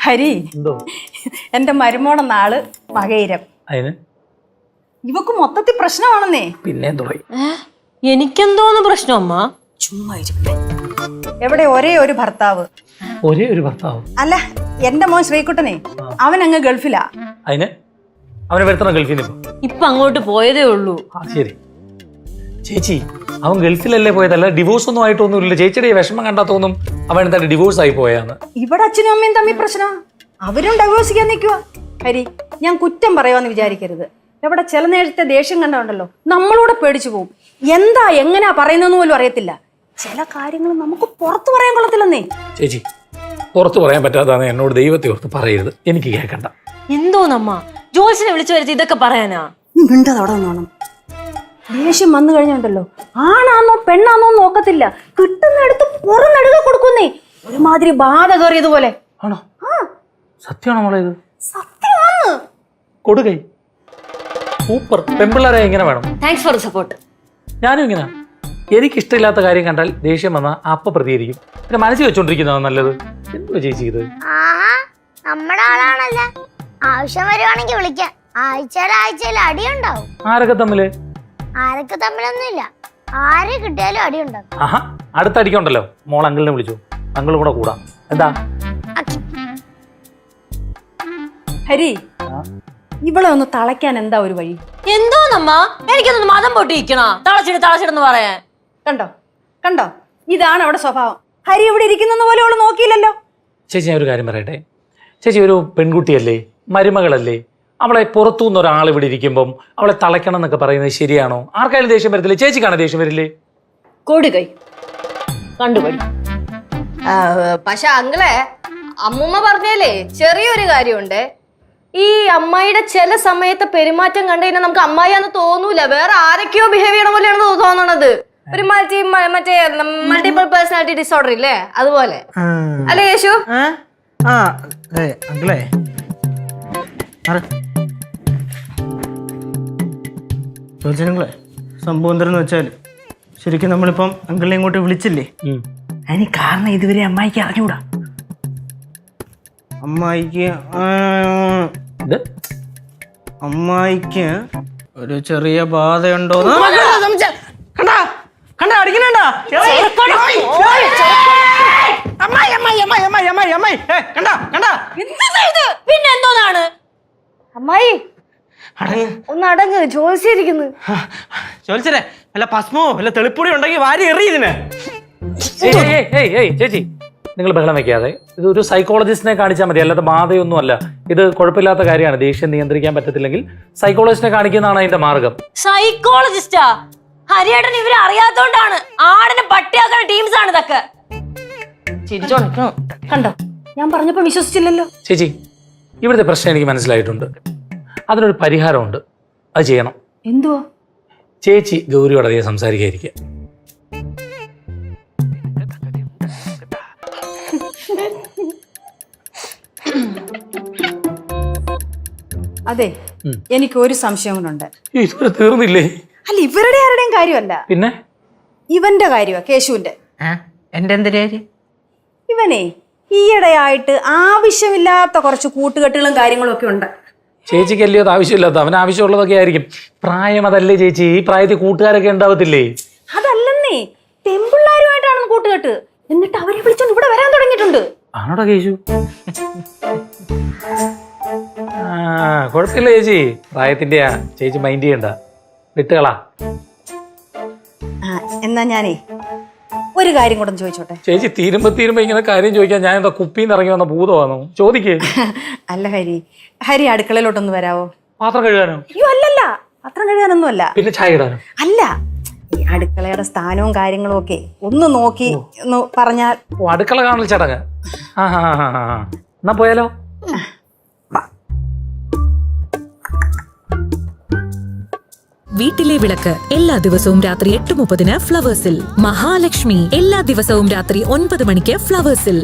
ഹരി എന്റെ മരുമോണ നാള് മകയിരം. ഇവക്ക് മൊത്തത്തിൽ പ്രശ്നമാണെന്നേ. പിന്നെ എനിക്കെന്തോന്ന് പ്രശ്നം അമ്മ? ചുമ്മാ എവിടെ ഒരേ ഒരു ഭർത്താവ്. ഒരേ ഒരു ഭർത്താവ്? അല്ല, എന്റെ മോൻ ശ്രീകുട്ടനെ അവൻ അങ്ങ് ഗൾഫിലാ. അതിന് അവനെ വരുത്തണം ഗൾഫിൽ നിന്ന്. ഇപ്പൊ അങ്ങോട്ട് പോയതേ ഉള്ളൂ. ശരി ചേച്ചി, അവൻ ഗൾഫിലല്ലേ പോയതല്ല, ഡിവോഴ്സ് ഒന്നും ആയിട്ടൊന്നുമില്ല. ചേച്ചിയുടെ വിഷമം കണ്ടാ തോന്നും അവൻ എന്തായാലും ഡിവോഴ്സ് ആയി പോയാന്ന്. ഇവിടെ അച്ഛനും അമ്മയും തമ്മിൽ പ്രശ്നം, അവരും ഡൈവോഴ്സ് ചെയ്യാൻ നിൽക്കുക. ഹരി, ഞാൻ കുറ്റം പറയുവാന്ന് വിചാരിക്കരുത്. എവിടെ ചില നേരത്തെ ദേഷ്യം കണ്ടുണ്ടല്ലോ നമ്മളൂടെ പേടിച്ചു പോകും. എന്താ എങ്ങനെയാ പറയുന്നതെന്ന് പോലും അറിയത്തില്ല. ചില കാര്യങ്ങൾ നമുക്ക് പുറത്തു പറയാൻ കൊള്ളത്തില്ലെന്നേ. ചേച്ചി, പുറത്തു പറയാൻ പറ്റാതാണ് എന്നോട് ദൈവത്തെ ഓർത്ത് പറയരുത്, എനിക്ക് കേൾക്കണ്ട. എന്തോന്നമ്മ ജോത്സ്യനെ വിളിച്ചു വരുത്തി ഇതൊക്കെ പറയാനാ? നീ മിണ്ടതവിടെ നിന്നോണം. ദേഷ്യം വന്നു കഴിഞ്ഞുണ്ടല്ലോ ആണാന്നോ പെണ്ണാന്നോ നോക്കത്തില്ല, കിട്ടുന്നെടുത്ത് പുറന്നെടുക കൊടുക്കുന്നേ. ഒരുമാതിരി ബാധ കയറിയതുപോലെ. ആണോ? സത്യമാണോ മോളെ ഇത്? സത്യമാണ്. കൊടുകൈ സൂപ്പർ. പെമ്പിള്ളേരെ ഇങ്ങനെ വേണം. Thanks for support. ഞാനും ഇങ്ങനെ, എനിക്കിഷ്ടമില്ലാത്ത കാര്യം കണ്ടാൽ ദേഷ്യം വന്നാൽ അപ്പ പ്രതികരിക്കും. പിന്നെ മനസ്സിൽ വെച്ചോണ്ടിരിക്കുന്നതാണ് നല്ലത്. എന്തോ ചേച്ചി ഇത്? നമ്മുടെ ആളാണല്ല, ആവശ്യം വരുവാണെങ്കിൽ വിളിക്കാം. ആഴ്ചയിൽ അടിയുണ്ടാവും. ആരൊക്കെ തമ്മില്? ആരൊക്കെ തമ്മിലൊന്നുമില്ല, ആരെ കിട്ടിയാലും അടിയുണ്ടാവും. ആഹാ, അടുത്ത അടിക്കുണ്ടല്ലോ മോൾ അങ്കിളിനെ വിളിച്ചു, അങ്കിളും കൂടെ കൂടാം. എന്താ ഹരി, ഇവളെ ഒന്ന് തളയ്ക്കാൻ എന്താ ഒരു വഴി? എന്തോന്നമ്മ എനിക്കൊന്ന് മതം പൊട്ടിയിരിക്കണ തളച്ചിടെന്ന് പറയാൻ? കണ്ടോ കണ്ടോ, ഇതാണ് അവിടെ സ്വഭാവം. ഹരി ഇവിടെ ഇരിക്കുന്ന പോലെ അവള് നോക്കിയില്ലല്ലോ. ചേച്ചി, ഞാൻ ഒരു കാര്യം പറയട്ടെ. ചേച്ചി ഒരു പെൺകുട്ടിയല്ലേ, മരുമകളല്ലേ? അവളെ പുറത്തുനിന്ന് ഒരാൾ ഇവിടെ ഇരിക്കുമ്പം അവളെ തളയ്ക്കണം എന്നൊക്കെ പറയുന്നത് ശരിയാണോ? ആർക്കായാലും ദേഷ്യം വരത്തില്ലേ? ചേച്ചിക്കാണ് ദേഷ്യം വരില്ലേ? കൊടുകൈ കണ്ടുപടി. പക്ഷെ അങ്ങളെ, അമ്മൂമ്മ പറഞ്ഞാലേ ചെറിയൊരു കാര്യമുണ്ട്. ഈ അമ്മായിയുടെ ചില സമയത്തെ പെരുമാറ്റം കണ്ടു കഴിഞ്ഞാൽ നമുക്ക് അമ്മായിയാന്ന് തോന്നൂല, വേറെ ആരൊക്കെയോ ബിഹേവ് ചെയ്യണ പോലെയാണ് തോന്നണത്. ഒരു മറ്റേ മൾട്ടിപ്പിൾ പേഴ്സണാലിറ്റി ഡിസോർഡർ ഇല്ലേ, അതുപോലെ അല്ലേ യേശു? അങ്കിളേ, ചോദിച്ചങ്ങളെ സംഭവം എന്താണെന്ന് വെച്ചാൽ, ശരിക്കും നമ്മളിപ്പം അങ്കിളിനെ ഇങ്ങോട്ട് വിളിച്ചില്ലേ, അതിന് കാരണം ഇതുവരെ അമ്മായിക്ക് അറിഞ്ഞൂടാ. അമ്മായിക്ക് ഒരു ചെറിയ ബാധയുണ്ടോ പിന്നെ എന്തോന്നാണ്? അമ്മായി ഒന്ന് അടങ്ങ്, ജോലിച്ചിരിക്കുന്നു. ചോദിച്ചേ, വല്ല ഭസ്മോ വല്ല തെളിപ്പൊടി ഉണ്ടെങ്കിൽ വാരി എറിയതിന്. ചേച്ചി, നിങ്ങൾ ബഹളം വെക്കാതെ. ഇത് ഒരു സൈക്കോളജിസ്റ്റിനെ കാണിച്ചാൽ മതി, അല്ലാതെ ബാധയൊന്നും അല്ല. ഇത് കുഴപ്പമില്ലാത്ത കാര്യമാണ്. ദേഷ്യം നിയന്ത്രിക്കാൻ പറ്റത്തില്ലെങ്കിൽ സൈക്കോളജിസ്റ്റിനെ കാണിക്കുന്നതാണ് അതിന്റെ മാർഗം. സൈക്കോളജിസ്റ്റാ? ഹരിയേട്ടൻ ഇവരെ അറിയാത്തോണ്ടാണ്. ആടിനെ പട്ടിയാക്കുന്ന ടീംസ് ആണ് ഇതൊക്കെ. കണ്ടോ, ഞാൻ പറഞ്ഞപ്പോ വിശ്വസിച്ചില്ലല്ലോ. ചേച്ചി, ഇവിടുത്തെ പ്രശ്നം എനിക്ക് മനസ്സിലായിട്ടുണ്ട്. അതിനൊരു പരിഹാരമുണ്ട്, അത് ചെയ്യണം. എന്തുവാ? ചേച്ചി ഗൗരിയോട് അധികം സംസാരിക്കാതിരിക്കുക. അതെ, എനിക്ക് ഒരു സംശയം കൊണ്ടുണ്ട്. ഇതുവരെ തീർന്നില്ലേ? അല്ല, ഇവരുടെ ആരുടെയും കാര്യമല്ല, പിന്നെ ഇവന്റെ കാര്യമാ, കേശുവിന്റെ. എന്റെ എന്തൊരു കാര്യം? ഇവനെ ഈയിടെയായിട്ട് ആവശ്യമില്ലാത്ത കുറച്ച് കൂട്ടുകെട്ടുകളും കാര്യങ്ങളും ഒക്കെ ഉണ്ട്. ചേച്ചിക്ക് അല്ലയോ അത് ആവശ്യമില്ലാത്ത? അവന് ആവശ്യമുള്ളതൊക്കെ ആയിരിക്കും. പ്രായം അതല്ലേ ചേച്ചി? ഈ പ്രായത്തിൽ കൂട്ടുകാരൊക്കെ ഉണ്ടാവത്തില്ലേ? അതല്ലെന്നേ, പെമ്പിള്ളാരുമായിട്ടാണ് കൂട്ടുകെട്ട്. എന്നിട്ട് അവരെ വിളിച്ചോണ്ട് ഇവിടെ വരാൻ തുടങ്ങിയിട്ടുണ്ട്. ആണോടാ കേശു? കുഴപ്പമില്ല ചേച്ചി, പ്രായത്തിന്റെയാ, ചേച്ചി മൈൻഡ് ചെയ്യണ്ട, വിട്ടുകളാ. എന്നാ ഞാനേ ഒരു കാര്യം കൂടെ ചോദിച്ചോട്ടെ? ചേച്ചി തീരുമ്പോ ഇങ്ങനെ കാര്യം ചോദിക്കാൻ ഞാൻ എന്താ കുപ്പിന്ന് ഇറങ്ങി വന്ന ഭൂതമാണോ? ചോദിക്കേ. അല്ല ഹരി അടുക്കളയിലോട്ടൊന്ന് വരാവോ? പാത്രം കഴുകാനോ? അയ്യോ അല്ലല്ല, പാത്രം കഴുകാനൊന്നും അല്ല. പിന്നെ ചായ ഇടാനോ? അല്ല, ഈ അടുക്കളയുടെ സ്ഥാനവും കാര്യങ്ങളും ഒക്കെ ഒന്ന് നോക്കി ഒന്ന് പറഞ്ഞാൽ. അടുക്കള കാണൽ ചടങ്ങ്. എന്നാ പോയാലോ? വീട്ടിലെ വിളക്ക് എല്ലാ ദിവസവും രാത്രി 8:30 ഫ്ലവേഴ്സിൽ. മഹാലക്ഷ്മി എല്ലാ ദിവസവും രാത്രി 9 മണിക്ക് ഫ്ലവേഴ്സിൽ.